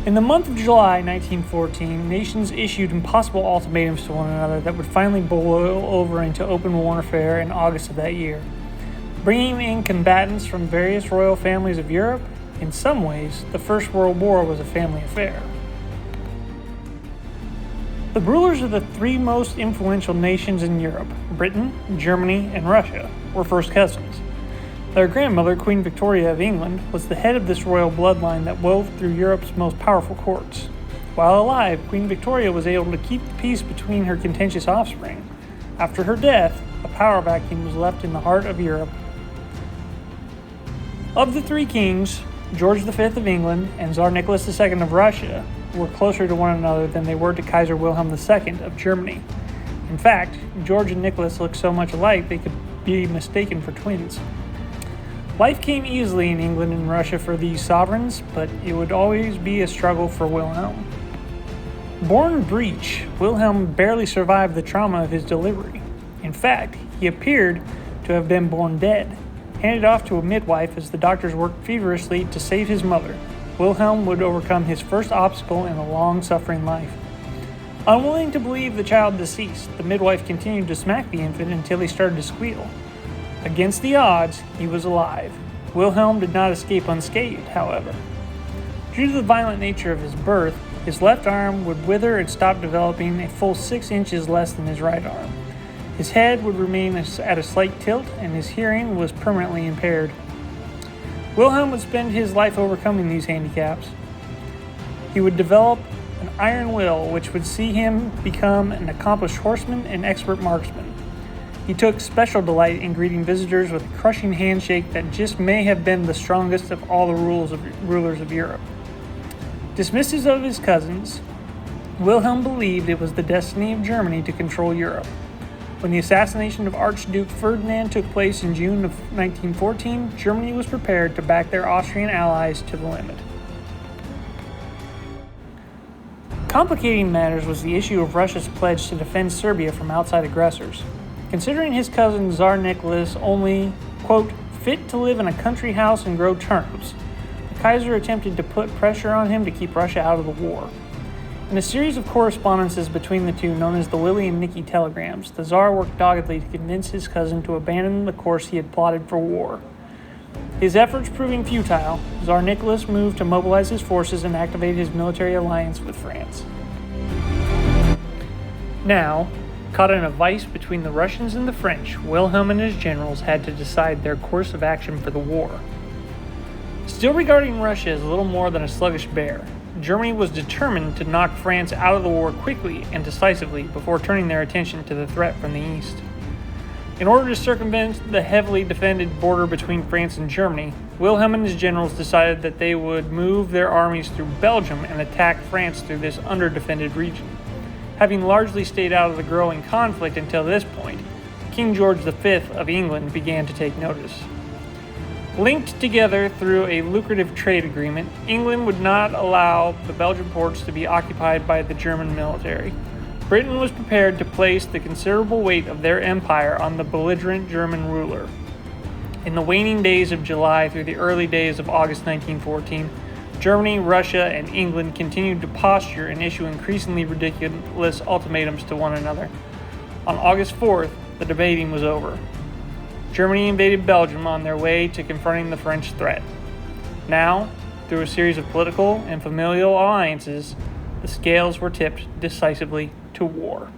In the month of July 1914, nations issued impossible ultimatums to one another that would finally boil over into open warfare in August of that year. Bringing in combatants from various royal families of Europe, in some ways, the First World War was a family affair. The rulers of the three most influential nations in Europe, Britain, Germany, and Russia, were first cousins. Their grandmother, Queen Victoria of England, was the head of this royal bloodline that wove through Europe's most powerful courts. While alive, Queen Victoria was able to keep the peace between her contentious offspring. After her death, a power vacuum was left in the heart of Europe. Of the three kings, George V of England and Tsar Nicholas II of Russia were closer to one another than they were to Kaiser Wilhelm II of Germany. In fact, George and Nicholas looked so much alike they could be mistaken for twins. Life came easily in England and Russia for these sovereigns, but it would always be a struggle for Wilhelm. Born breech, Wilhelm barely survived the trauma of his delivery. In fact, he appeared to have been born dead. Handed off to a midwife as the doctors worked feverishly to save his mother, Wilhelm would overcome his first obstacle in a long-suffering life. Unwilling to believe the child deceased, the midwife continued to smack the infant until he started to squeal. Against the odds, he was alive. Wilhelm did not escape unscathed, however. Due to the violent nature of his birth, his left arm would wither and stop developing a full 6 inches less than his right arm. His head would remain at a slight tilt, and his hearing was permanently impaired. Wilhelm would spend his life overcoming these handicaps. He would develop an iron will, which would see him become an accomplished horseman and expert marksman. He took special delight in greeting visitors with a crushing handshake that just may have been the strongest of all the rulers of Europe. Dismissive of his cousins, Wilhelm believed it was the destiny of Germany to control Europe. When the assassination of Archduke Ferdinand took place in June of 1914, Germany was prepared to back their Austrian allies to the limit. Complicating matters was the issue of Russia's pledge to defend Serbia from outside aggressors. Considering his cousin Tsar Nicholas only, quote, fit to live in a country house and grow turnips, the Kaiser attempted to put pressure on him to keep Russia out of the war. In a series of correspondences between the two known as the Willie and Nicky telegrams, the Tsar worked doggedly to convince his cousin to abandon the course he had plotted for war. His efforts proving futile, Tsar Nicholas moved to mobilize his forces and activate his military alliance with France. Now, caught in a vice between the Russians and the French, Wilhelm and his generals had to decide their course of action for the war. Still regarding Russia as little more than a sluggish bear, Germany was determined to knock France out of the war quickly and decisively before turning their attention to the threat from the east. In order to circumvent the heavily defended border between France and Germany, Wilhelm and his generals decided that they would move their armies through Belgium and attack France through this under-defended region. Having largely stayed out of the growing conflict until this point, King George V of England began to take notice. Linked together through a lucrative trade agreement, England would not allow the Belgian ports to be occupied by the German military. Britain was prepared to place the considerable weight of their empire on the belligerent German ruler. In the waning days of July through the early days of August 1914, Germany, Russia, and England continued to posture and issue increasingly ridiculous ultimatums to one another. On August 4th, the debating was over. Germany invaded Belgium on their way to confronting the French threat. Now, through a series of political and familial alliances, the scales were tipped decisively to war.